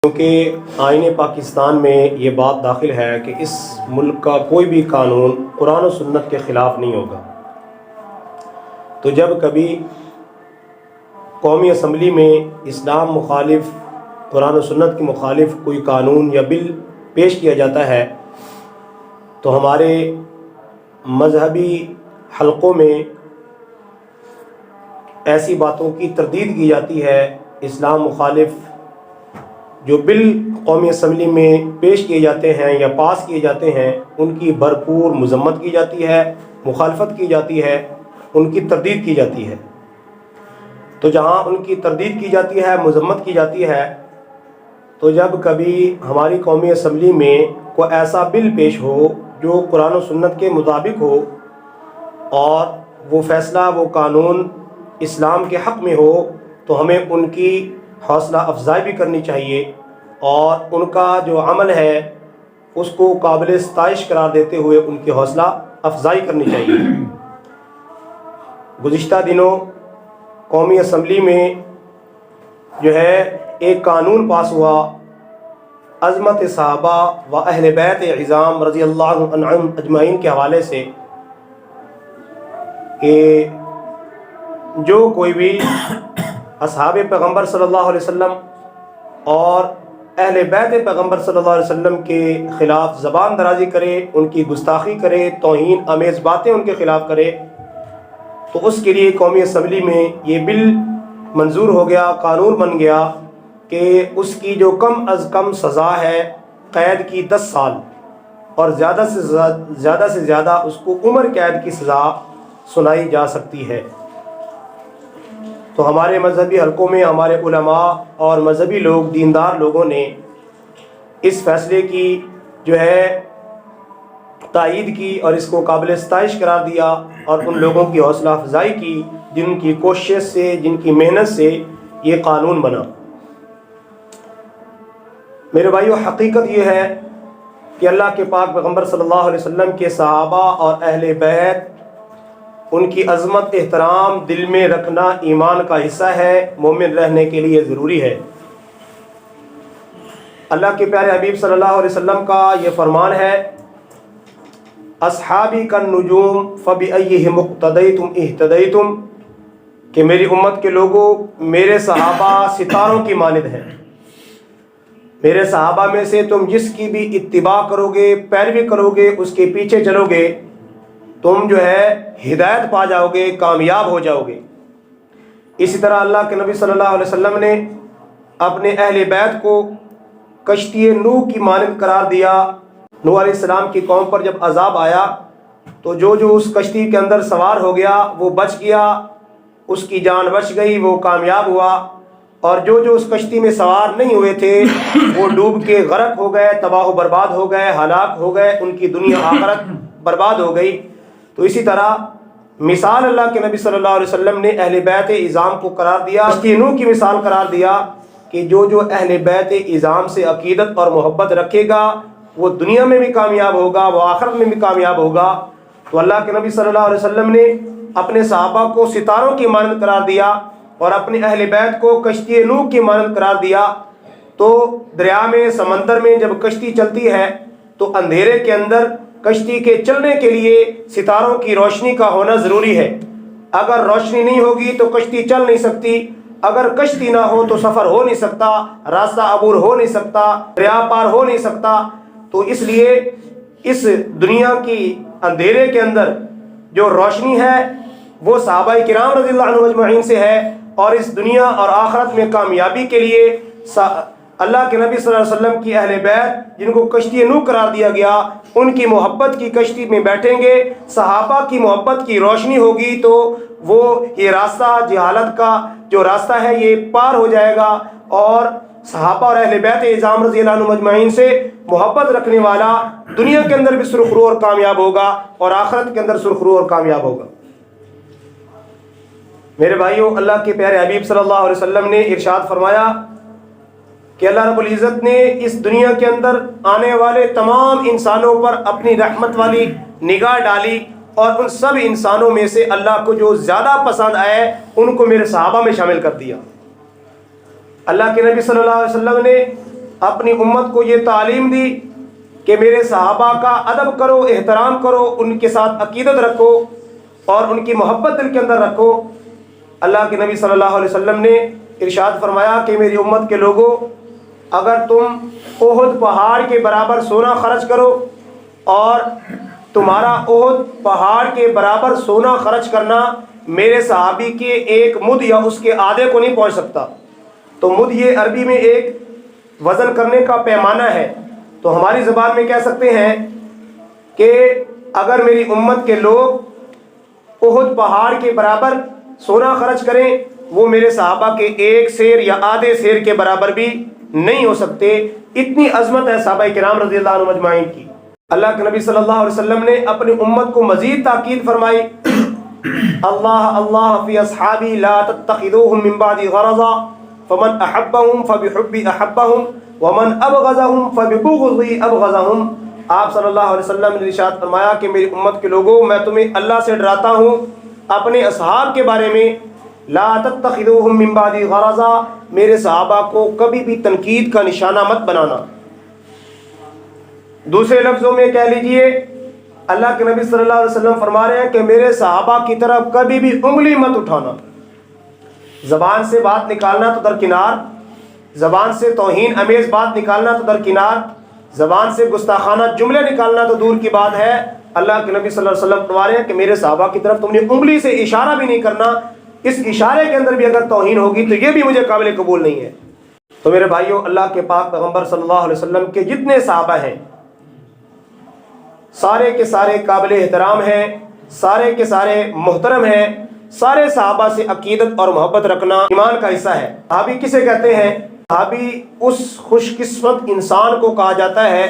کیونکہ آئین پاکستان میں یہ بات داخل ہے کہ اس ملک کا کوئی بھی قانون قرآن و سنت کے خلاف نہیں ہوگا۔ تو جب کبھی قومی اسمبلی میں اسلام مخالف، قرآن و سنت کے مخالف کوئی قانون یا بل پیش کیا جاتا ہے تو ہمارے مذہبی حلقوں میں ایسی باتوں کی تردید کی جاتی ہے۔ اسلام مخالف جو بل قومی اسمبلی میں پیش کیے جاتے ہیں یا پاس کیے جاتے ہیں ان کی بھرپور مذمت کی جاتی ہے، مخالفت کی جاتی ہے، ان کی تردید کی جاتی ہے۔ تو جہاں ان کی تردید کی جاتی ہے، مذمت کی جاتی ہے، تو جب کبھی ہماری قومی اسمبلی میں کوئی ایسا بل پیش ہو جو قرآن و سنت کے مطابق ہو اور وہ فیصلہ، وہ قانون اسلام کے حق میں ہو، تو ہمیں ان کی حوصلہ افزائی بھی کرنی چاہیے اور ان کا جو عمل ہے اس کو قابل ستائش قرار دیتے ہوئے ان کی حوصلہ افزائی کرنی چاہیے۔ گزشتہ دنوں قومی اسمبلی میں جو ہے ایک قانون پاس ہوا عظمت صحابہ و اہل بیت عظام رضی اللہ عنہم اجمعین کے حوالے سے کہ جو کوئی بھی اصحاب پیغمبر صلی اللہ علیہ وسلم اور اہل بیت پیغمبر صلی اللہ علیہ وسلم کے خلاف زبان درازی کرے، ان کی گستاخی کرے، توہین آمیز باتیں ان کے خلاف کرے، تو اس کے لیے قومی اسمبلی میں یہ بل منظور ہو گیا، قانون بن گیا کہ اس کی جو کم از کم سزا ہے قید کی 10 سال اور زیادہ سے زیادہ اس کو عمر قید کی سزا سنائی جا سکتی ہے۔ تو ہمارے مذہبی حلقوں میں ہمارے علماء اور مذہبی لوگ، دیندار لوگوں نے اس فیصلے کی جو ہے تائید کی اور اس کو قابل ستائش قرار دیا اور ان لوگوں کی حوصلہ افزائی کی جن کی کوشش سے، جن کی محنت سے یہ قانون بنا۔ میرے بھائیو، حقیقت یہ ہے کہ اللہ کے پاک پیغمبر صلی اللہ علیہ وسلم کے صحابہ اور اہل بیت، ان کی عظمت، احترام دل میں رکھنا ایمان کا حصہ ہے، مومن رہنے کے لیے ضروری ہے۔ اللہ کے پیارے حبیب صلی اللہ علیہ وسلم کا یہ فرمان ہے، اصحابی کالنجوم فبأیہم اقتدیتم اہتدیتم، کہ میری امت کے لوگوں، میرے صحابہ ستاروں کی مانند ہیں۔ میرے صحابہ میں سے تم جس کی بھی اتباع کرو گے، پیروی کرو گے، اس کے پیچھے چلو گے، تم جو ہے ہدایت پا جاؤ گے، کامیاب ہو جاؤ گے۔ اسی طرح اللہ کے نبی صلی اللہ علیہ وسلم نے اپنے اہل بیت کو کشتی نوح کی مانند قرار دیا۔ نوح علیہ السلام کی قوم پر جب عذاب آیا تو جو اس کشتی کے اندر سوار ہو گیا وہ بچ گیا، اس کی جان بچ گئی، وہ کامیاب ہوا، اور جو اس کشتی میں سوار نہیں ہوئے تھے وہ ڈوب کے غرق ہو گئے، تباہ و برباد ہو گئے، ہلاک ہو گئے، ان کی دنیا آخرت برباد ہو گئی۔ تو اسی طرح مثال اللہ کے نبی صلی اللہ علیہ وسلم نے اہل بیت اعظام کو قرار دیا، کشتی نوح کی مثال قرار دیا کہ جو اہل بیت اعظام سے عقیدت اور محبت رکھے گا وہ دنیا میں بھی کامیاب ہوگا، وہ آخرت میں بھی کامیاب ہوگا۔ تو اللہ کے نبی صلی اللہ علیہ وسلم نے اپنے صحابہ کو ستاروں کی مانند قرار دیا اور اپنے اہل بیت کو کشتی نوح کی مانند قرار دیا۔ تو دریا میں، سمندر میں جب کشتی چلتی ہے تو اندھیرے کے اندر کشتی کے چلنے کے لیے ستاروں کی روشنی کا ہونا ضروری ہے۔ اگر روشنی نہیں ہوگی تو کشتی چل نہیں سکتی، اگر کشتی نہ ہو تو سفر ہو نہیں سکتا، راستہ عبور ہو نہیں سکتا، دریا پار ہو نہیں سکتا۔ تو اس لیے اس دنیا کی اندھیرے کے اندر جو روشنی ہے وہ صحابہ کرام رضی اللہ عنہم اجمعین سے ہے، اور اس دنیا اور آخرت میں کامیابی کے لیے اللہ کے نبی صلی اللہ علیہ وسلم کی اہل بیت جن کو کشتی نوح قرار دیا گیا، ان کی محبت کی کشتی میں بیٹھیں گے، صحابہ کی محبت کی روشنی ہوگی تو وہ یہ راستہ، جہالت کا جو راستہ ہے یہ پار ہو جائے گا، اور صحابہ اور اہل بیت اعظام رضی اللہ عنہم اجمعین سے محبت رکھنے والا دنیا کے اندر بھی سرخرو اور کامیاب ہوگا اور آخرت کے اندر سرخرو اور کامیاب ہوگا۔ میرے بھائیوں، اللہ کے پیارے حبیب صلی اللہ علیہ وسلم نے ارشاد فرمایا کہ اللہ رب العزت نے اس دنیا کے اندر آنے والے تمام انسانوں پر اپنی رحمت والی نگاہ ڈالی، اور ان سب انسانوں میں سے اللہ کو جو زیادہ پسند آئے ان کو میرے صحابہ میں شامل کر دیا۔ اللہ کے نبی صلی اللہ علیہ وسلم نے اپنی امت کو یہ تعلیم دی کہ میرے صحابہ کا ادب کرو، احترام کرو، ان کے ساتھ عقیدت رکھو اور ان کی محبت دل کے اندر رکھو۔ اللہ کے نبی صلی اللہ علیہ وسلم نے ارشاد فرمایا کہ میری امت کے لوگوں، اگر تم احد پہاڑ کے برابر سونا خرچ کرو اور تمہارا احد پہاڑ کے برابر سونا خرچ کرنا میرے صحابی کے ایک مد یا اس کے آدھے کو نہیں پہنچ سکتا۔ تو مد یہ عربی میں ایک وزن کرنے کا پیمانہ ہے، تو ہماری زبان میں کہہ سکتے ہیں کہ اگر میری امت کے لوگ احد پہاڑ کے برابر سونا خرچ کریں، وہ میرے صحابہ کے ایک سیر یا آدھے سیر کے برابر بھی نہیں ہو سکتے۔ اتنی عظمت ہے صحابہ کرام رضی اللہ عنہم اجمعین کی۔ اللہ کے نبی صلی اللہ علیہ وسلم نے اپنی امت کو مزید تاکید فرمائی، اللہ اللہ فی اصحابی لا تتخذوهم من بعد غرضا فمن احبهم فبحبی احبهم ومن ابغضهم فببغضی ابغضهم۔ آپ صلی اللہ علیہ وسلم نے ارشاد فرمایا کہ میری امت کے لوگوں، میں تمہیں اللہ سے ڈراتا ہوں اپنے اصحاب کے بارے میں، لا تتخذوهم من بعد غرضا، میرے صحابہ کو کبھی بھی تنقید کا نشانہ مت بنانا۔ دوسرے لفظوں میں کہہ لیجئے، اللہ کے نبی صلی اللہ علیہ وسلم فرما رہے ہیں کہ میرے صحابہ کی طرف کبھی بھی انگلی مت اٹھانا۔ زبان سے بات نکالنا تو درکنار، زبان سے توہین امیز بات نکالنا تو درکنار، زبان سے گستاخانہ جملے نکالنا تو دور کی بات ہے۔ اللہ کے نبی صلی اللہ علیہ وسلم فرما رہے ہیں کہ میرے صحابہ کی طرف تم نے انگلی سے اشارہ بھی نہیں کرنا، اس اشارے کے اندر بھی اگر توہین ہوگی تو یہ بھی مجھے قابل قبول نہیں ہے۔ تو میرے بھائیوں، اللہ کے پاک پیغمبر صلی اللہ علیہ وسلم کے جتنے صحابہ ہیں سارے کے سارے قابل احترام ہیں، سارے کے سارے محترم ہیں۔ سارے صحابہ سے عقیدت اور محبت رکھنا ایمان کا حصہ ہے۔ صحابی کسے کہتے ہیں؟ صحابی اس خوش قسمت انسان کو کہا جاتا ہے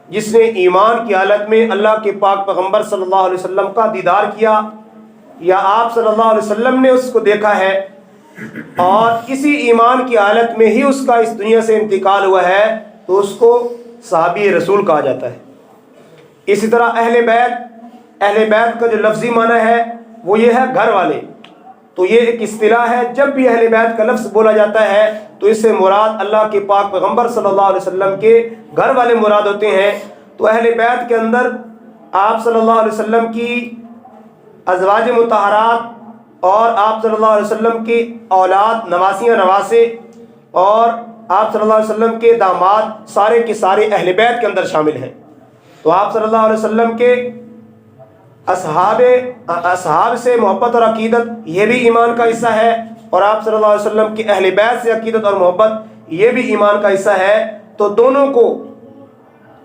جس نے ایمان کی حالت میں اللہ کے پاک پیغمبر صلی اللہ علیہ وسلم کا دیدار کیا، یا آپ صلی اللہ علیہ وسلم نے اس کو دیکھا ہے اور اسی ایمان کی حالت میں ہی اس کا اس دنیا سے انتقال ہوا ہے، تو اس کو صحابی رسول کہا جاتا ہے۔ اسی طرح اہل بیت کا جو لفظی معنی ہے وہ یہ ہے گھر والے۔ تو یہ ایک اصطلاح ہے، جب بھی اہل بیت کا لفظ بولا جاتا ہے تو اس سے مراد اللہ کے پاک پیغمبر صلی اللہ علیہ وسلم کے گھر والے مراد ہوتے ہیں۔ تو اہل بیت کے اندر آپ صلی اللہ علیہ وسلم کی ازواج مطہرات اور آپ صلی اللہ علیہ وسلم کی اولاد، نواسیاں، نواسے اور آپ صلی اللہ علیہ وسلم کے داماد سارے کے سارے اہل بیت کے اندر شامل ہیں۔ تو آپ صلی اللہ علیہ وسلم کے اصحاب سے محبت اور عقیدت یہ بھی ایمان کا حصہ ہے، اور آپ صلی اللہ علیہ وسلم کی اہل بیت سے عقیدت اور محبت یہ بھی ایمان کا حصہ ہے۔ تو دونوں کو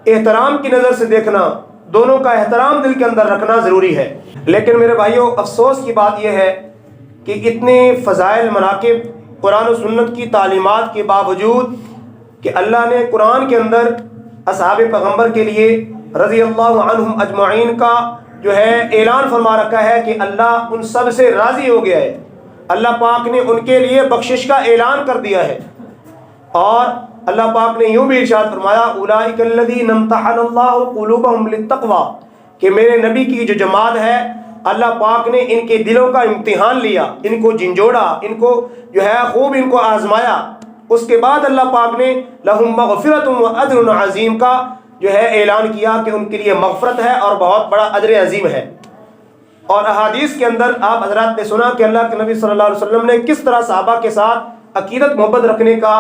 احترام کی نظر سے دیکھنا، دونوں کا احترام دل کے اندر رکھنا ضروری ہے۔ لیکن میرے بھائیوں، افسوس کی بات یہ ہے کہ اتنے فضائل مناقب قرآن و سنت کی تعلیمات کے باوجود کہ اللہ نے قرآن کے اندر اصحاب پیغمبر کے لیے رضی اللہ عنہم اجمعین کا جو ہے اعلان فرما رکھا ہے کہ اللہ ان سب سے راضی ہو گیا ہے، اللہ پاک نے ان کے لیے بخشش کا اعلان کر دیا ہے، اور اللہ پاک نے یوں بھی ارشاد فرمایا اولئک الذین امتحن اللہ قلوبہم للتقوی، کہ میرے نبی کی جو جماعت ہے اللہ پاک نے ان کے دلوں کا امتحان لیا، ان کو جھنجھوڑا، ان کو جو ہے خوب ان کو آزمایا۔ اس کے بعد اللہ پاک نے لہم مغفرۃ واجر عظیم کا جو ہے اعلان کیا کہ ان کے لیے مغفرت ہے اور بہت بڑا اجر عظیم ہے۔ اور احادیث کے اندر آپ حضرات نے سنا کہ اللہ کے نبی صلی اللہ علیہ وسلم نے کس طرح صحابہ کے ساتھ عقیدت محبت رکھنے کا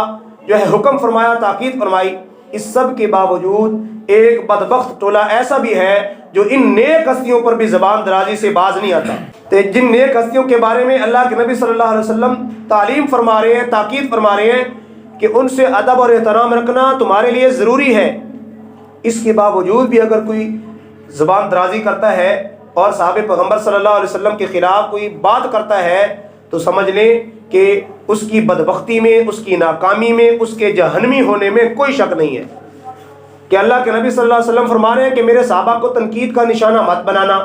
جو ہے حکم فرمایا، تاکید فرمائی۔ اس سب کے باوجود ایک بدبخت ٹولہ ایسا بھی ہے جو ان نیک ہستیوں پر بھی زبان درازی سے باز نہیں آتا۔ تو جن نیک ہستیوں کے بارے میں اللہ کے نبی صلی اللہ علیہ وسلم تعلیم فرما رہے ہیں، تاکید فرما رہے ہیں کہ ان سے ادب اور احترام رکھنا تمہارے لیے ضروری ہے، اس کے باوجود بھی اگر کوئی زبان درازی کرتا ہے اور صحابہ پیغمبر صلی اللہ علیہ وسلم کے خلاف کوئی بات کرتا ہے تو سمجھ لیں کہ اس کی بدبختی میں، اس کی ناکامی میں، اس کے جہنمی ہونے میں کوئی شک نہیں ہے۔ کہ اللہ کے نبی صلی اللہ علیہ وسلم فرما رہے ہیں کہ میرے صحابہ کو تنقید کا نشانہ مت بنانا،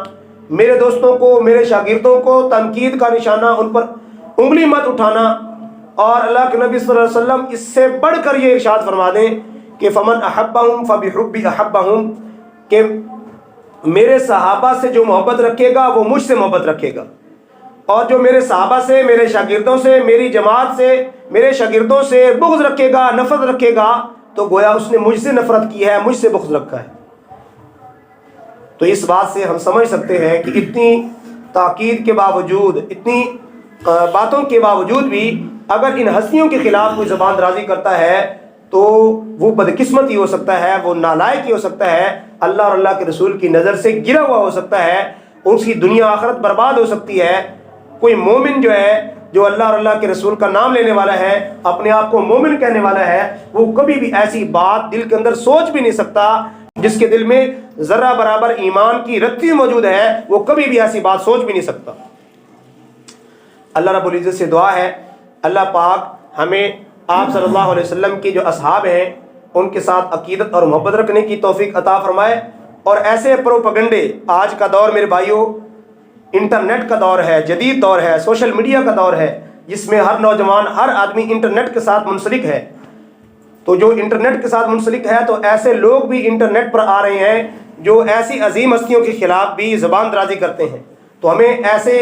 میرے دوستوں کو، میرے شاگردوں کو تنقید کا نشانہ، ان پر انگلی مت اٹھانا۔ اور اللہ کے نبی صلی اللہ علیہ وسلم اس سے بڑھ کر یہ ارشاد فرما دیں کہ فمن احبہم فبحبی احبہم، کہ میرے صحابہ سے جو محبت رکھے گا وہ مجھ سے محبت رکھے گا، اور جو میرے صحابہ سے، میرے شاگردوں سے، میری جماعت سے، میرے شاگردوں سے بغض رکھے گا، نفرت رکھے گا، تو گویا اس نے مجھ سے نفرت کی ہے, مجھ سے بغض رکھا ہے. تو اس بات سے ہم سمجھ سکتے ہیں کہ اتنی تاکید کے باوجود, اتنی باتوں کے باوجود بھی اگر ان ہستیوں کے خلاف کوئی زبان درازی کرتا ہے تو وہ بدقسمت ہی ہو سکتا ہے, وہ نالائق ہی ہو سکتا ہے, اللہ اور اللہ کے رسول کی نظر سے گرا ہوا ہو سکتا ہے, اس کی دنیا آخرت برباد ہو سکتی ہے. کوئی مومن جو ہے, جو اللہ اور اللہ کے رسول کا نام لینے والا ہے, اپنے آپ کو مومن کہنے والا ہے, وہ کبھی بھی ایسی بات دل کے اندر سوچ بھی نہیں سکتا. جس کے دل میں ذرہ برابر ایمان کی رتی موجود ہے وہ کبھی بھی ایسی بات سوچ بھی نہیں سکتا. اللہ رب العزت سے دعا ہے اللہ پاک ہمیں آپ صلی اللہ علیہ وسلم کے جو اصحاب ہیں ان کے ساتھ عقیدت اور محبت رکھنے کی توفیق عطا فرمائے. اور ایسے پروپیگنڈے, آج کا دور میرے بھائیوں انٹرنیٹ کا دور ہے, جدید دور ہے, سوشل میڈیا کا دور ہے, جس میں ہر نوجوان, ہر آدمی انٹرنیٹ کے ساتھ منسلک ہے. تو جو انٹرنیٹ کے ساتھ منسلک ہے تو ایسے لوگ بھی انٹرنیٹ پر آ رہے ہیں جو ایسی عظیم ہستیوں کے خلاف بھی زبان درازی کرتے ہیں. تو ہمیں ایسے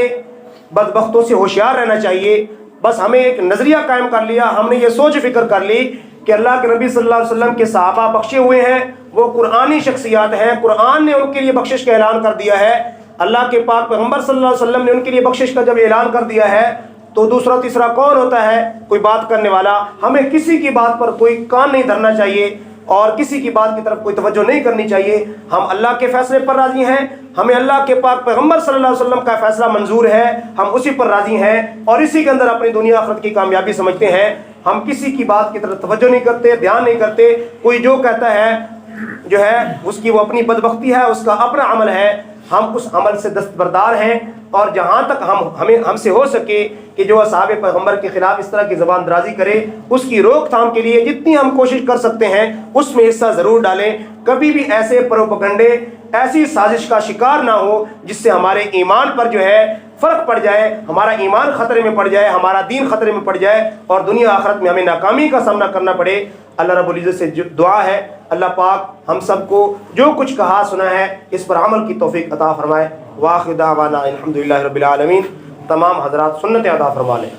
بدبختوں سے ہوشیار رہنا چاہیے. بس ہمیں ایک نظریہ قائم کر لیا, ہم نے یہ سوچ فکر کر لی کہ اللہ کے نبی صلی اللہ علیہ وسلم کے صحابہ بخشے ہوئے ہیں, وہ قرآنی شخصیات ہیں, قرآن نے ان کے لیے بخشش کا اعلان کر دیا ہے, اللہ کے پاک پیغمبر صلی اللہ علیہ وسلم نے ان کے لیے بخشش کا جب اعلان کر دیا ہے تو دوسرا تیسرا کون ہوتا ہے کوئی بات کرنے والا. ہمیں کسی کی بات پر کوئی کان نہیں دھرنا چاہیے اور کسی کی بات کی طرف کوئی توجہ نہیں کرنی چاہیے. ہم اللہ کے فیصلے پر راضی ہیں, ہمیں اللہ کے پاک پیغمبر صلی اللہ علیہ وسلم کا فیصلہ منظور ہے, ہم اسی پر راضی ہیں اور اسی کے اندر اپنی دنیا آخرت کی کامیابی سمجھتے ہیں. ہم کسی کی بات کی طرف توجہ نہیں کرتے, دھیان نہیں کرتے. کوئی جو کہتا ہے جو ہے اس کی وہ اپنی بدبختی ہے, اس کا اپنا عمل ہے, ہم اس عمل سے دستبردار ہیں. اور جہاں تک ہم سے ہو سکے کہ جو اصحاب پیغمبر کے خلاف اس طرح کی زبان درازی کرے اس کی روک تھام کے لیے جتنی ہم کوشش کر سکتے ہیں اس میں حصہ ضرور ڈالیں. کبھی بھی ایسے پروپیگنڈے, ایسی سازش کا شکار نہ ہو جس سے ہمارے ایمان پر جو ہے فرق پڑ جائے, ہمارا ایمان خطرے میں پڑ جائے, ہمارا دین خطرے میں پڑ جائے اور دنیا آخرت میں ہمیں ناکامی کا سامنا کرنا پڑے. اللہ رب العزت سے دعا ہے اللہ پاک ہم سب کو جو کچھ کہا سنا ہے اس پر عمل کی توفیق عطا فرمائے. واخر دعوانا الحمدللہ رب العالمین. تمام حضرات سنت ادا فرما لیں.